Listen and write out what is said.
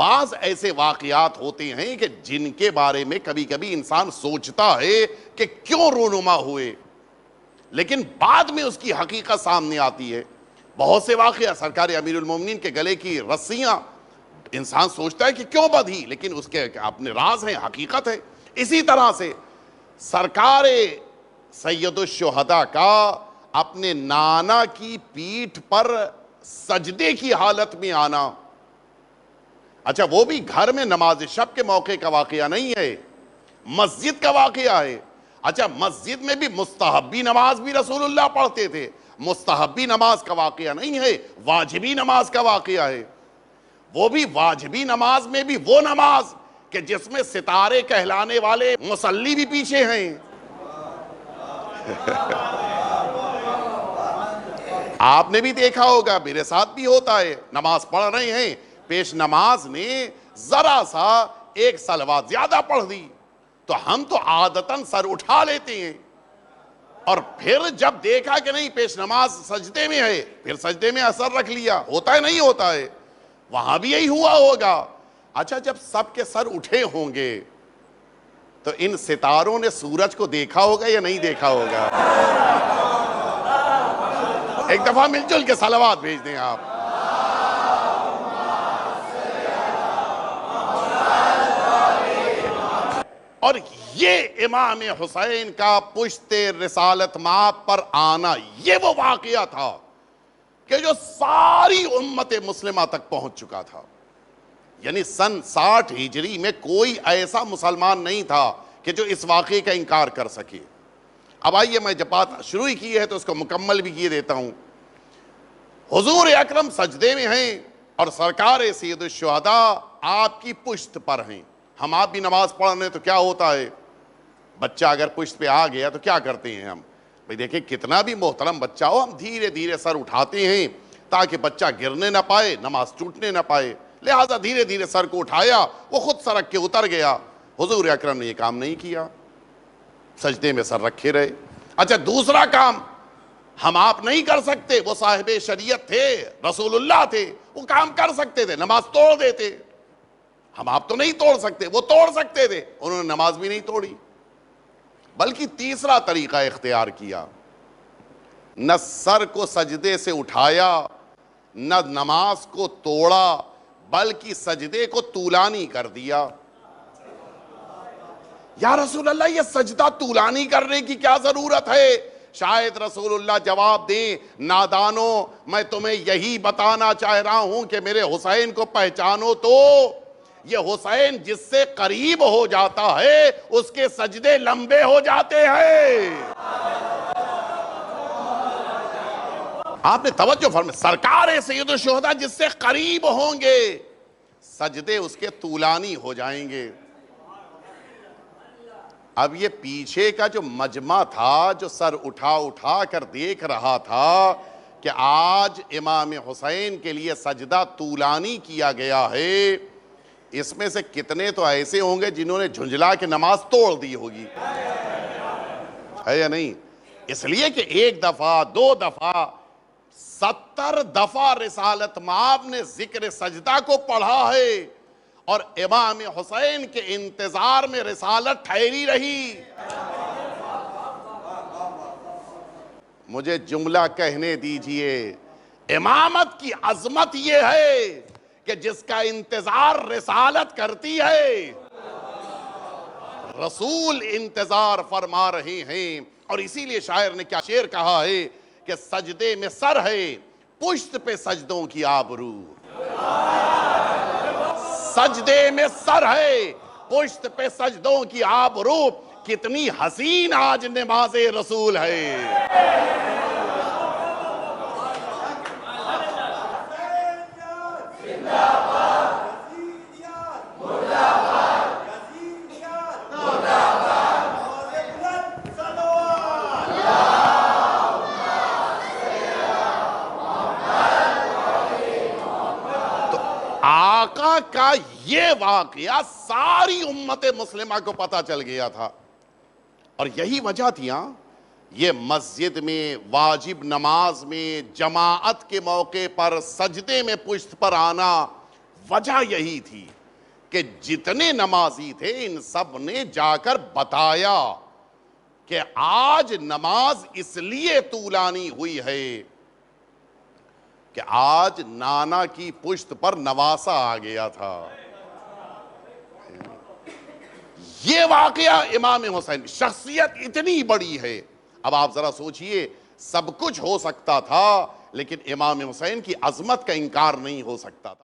بعض ایسے واقعات ہوتے ہیں کہ جن کے بارے میں کبھی کبھی انسان سوچتا ہے کہ کیوں رونما ہوئے، لیکن بعد میں اس کی حقیقت سامنے آتی ہے۔ بہت سے واقعہ، سرکار امیر المومنین کے گلے کی رسیاں، انسان سوچتا ہے کہ کیوں بدھی، لیکن اس کے اپنے راز ہیں، حقیقت ہے۔ اسی طرح سے سرکار سید الشہداء کا اپنے نانا کی پیٹھ پر سجدے کی حالت میں آنا، اچھا وہ بھی گھر میں نماز شب کے موقع کا واقعہ نہیں ہے، مسجد کا واقعہ ہے۔ اچھا مسجد میں بھی مستحبی نماز بھی رسول اللہ پڑھتے تھے، مستحبی نماز کا واقعہ نہیں ہے، واجبی نماز کا واقعہ ہے۔ وہ بھی واجبی نماز میں بھی وہ نماز کہ جس میں ستارے کہلانے والے مصلی بھی پیچھے ہیں۔ آپ نے بھی دیکھا ہوگا، میرے ساتھ بھی ہوتا ہے، نماز پڑھ رہے ہیں، پیش نماز نے ذرا سا ایک صلوات زیادہ پڑھ دی تو ہم تو عادتاً سر اٹھا لیتے ہیں، اور پھر جب دیکھا کہ نہیں پیش نماز سجدے میں ہے، پھر سجدے میں اثر رکھ لیا۔ ہوتا ہے نہیں ہوتا ہے؟ وہاں بھی یہی ہوا ہوگا۔ اچھا جب سب کے سر اٹھے ہوں گے تو ان ستاروں نے سورج کو دیکھا ہوگا یا نہیں دیکھا ہوگا؟ ایک دفعہ مل جل کے صلوات بھیج دیں آپ۔ اور یہ امام حسین کا پشت رسالت مآب پر آنا، یہ وہ واقعہ تھا کہ جو ساری امت مسلمہ تک پہنچ چکا تھا۔ یعنی سن 60 ہجری میں کوئی ایسا مسلمان نہیں تھا کہ جو اس واقعے کا انکار کر سکے۔ اب آئیے میں جب بات شروع ہی کی ہے تو اس کو مکمل بھی کیے دیتا ہوں۔ حضور اکرم سجدے میں ہیں اور سرکار سید الشہداء آپ کی پشت پر ہیں۔ ہم آپ بھی نماز پڑھ رہے ہیں تو کیا ہوتا ہے؟ بچہ اگر پشت پہ آ گیا تو کیا کرتے ہیں ہم؟ بھئی دیکھیں کتنا بھی محترم بچہ ہو، ہم دھیرے دھیرے سر اٹھاتے ہیں تاکہ بچہ گرنے نہ پائے، نماز ٹوٹنے نہ پائے، لہٰذا دھیرے دھیرے سر کو اٹھایا، وہ خود سرک کے اتر گیا۔ حضور اکرم نے یہ کام نہیں کیا، سجدے میں سر رکھے رہے۔ اچھا دوسرا کام ہم آپ نہیں کر سکتے، وہ صاحب شریعت تھے، رسول اللہ تھے، وہ کام کر سکتے تھے، نماز توڑ دیتے۔ ہم آپ تو نہیں توڑ سکتے، وہ توڑ سکتے تھے، انہوں نے نماز بھی نہیں توڑی۔ بلکہ تیسرا طریقہ اختیار کیا، نہ سر کو سجدے سے اٹھایا، نہ نماز کو توڑا، بلکہ سجدے کو طولانی کر دیا۔ یا رسول اللہ یہ سجدہ طولانی کرنے کی کیا ضرورت ہے؟ شاید رسول اللہ جواب دیں، نادانو میں تمہیں یہی بتانا چاہ رہا ہوں کہ میرے حسین کو پہچانو تو یہ حسین جس سے قریب ہو جاتا ہے اس کے سجدے لمبے ہو جاتے ہیں۔ آپ نے توجہ فرمائے، سرکار سید الشہداء جس سے قریب ہوں گے سجدے اس کے طولانی ہو جائیں گے۔ اب یہ پیچھے کا جو مجمع تھا جو سر اٹھا اٹھا کر دیکھ رہا تھا کہ آج امام حسین کے لیے سجدہ طولانی کیا گیا ہے، اس میں سے کتنے تو ایسے ہوں گے جنہوں نے جھنجھلا کے نماز توڑ دی ہوگی، ہے یا نہیں؟ اس لیے کہ ایک دفعہ، دو دفعہ، 70 دفعہ رسالت مآب نے ذکر سجدہ کو پڑھا ہے، اور امام حسین کے انتظار میں رسالت ٹھہری رہی۔ مجھے جملہ کہنے دیجئے، امامت کی عظمت یہ ہے کہ جس کا انتظار رسالت کرتی ہے، رسول انتظار فرما رہے ہیں۔ اور اسی لیے شاعر نے کیا شعر کہا ہے کہ سجدے میں سر ہے، پشت پہ سجدوں کی آبرو۔ سجدے میں سر ہے، پشت پہ سجدوں کی آبرو، کتنی حسین آج نماز رسول ہے۔ آقا کا یہ واقعہ ساری امت مسلمہ کو پتہ چل گیا تھا، اور یہی وجہ تھی یہ مسجد میں واجب نماز میں جماعت کے موقع پر سجدے میں پشت پر آنا، وجہ یہی تھی کہ جتنے نمازی تھے ان سب نے جا کر بتایا کہ آج نماز اس لیے طولانی ہوئی ہے کہ آج نانا کی پشت پر نواسا آ گیا تھا۔ یہ واقعہ امام حسین، شخصیت اتنی بڑی ہے۔ اب آپ ذرا سوچئے، سب کچھ ہو سکتا تھا لیکن امام حسین کی عظمت کا انکار نہیں ہو سکتا تھا۔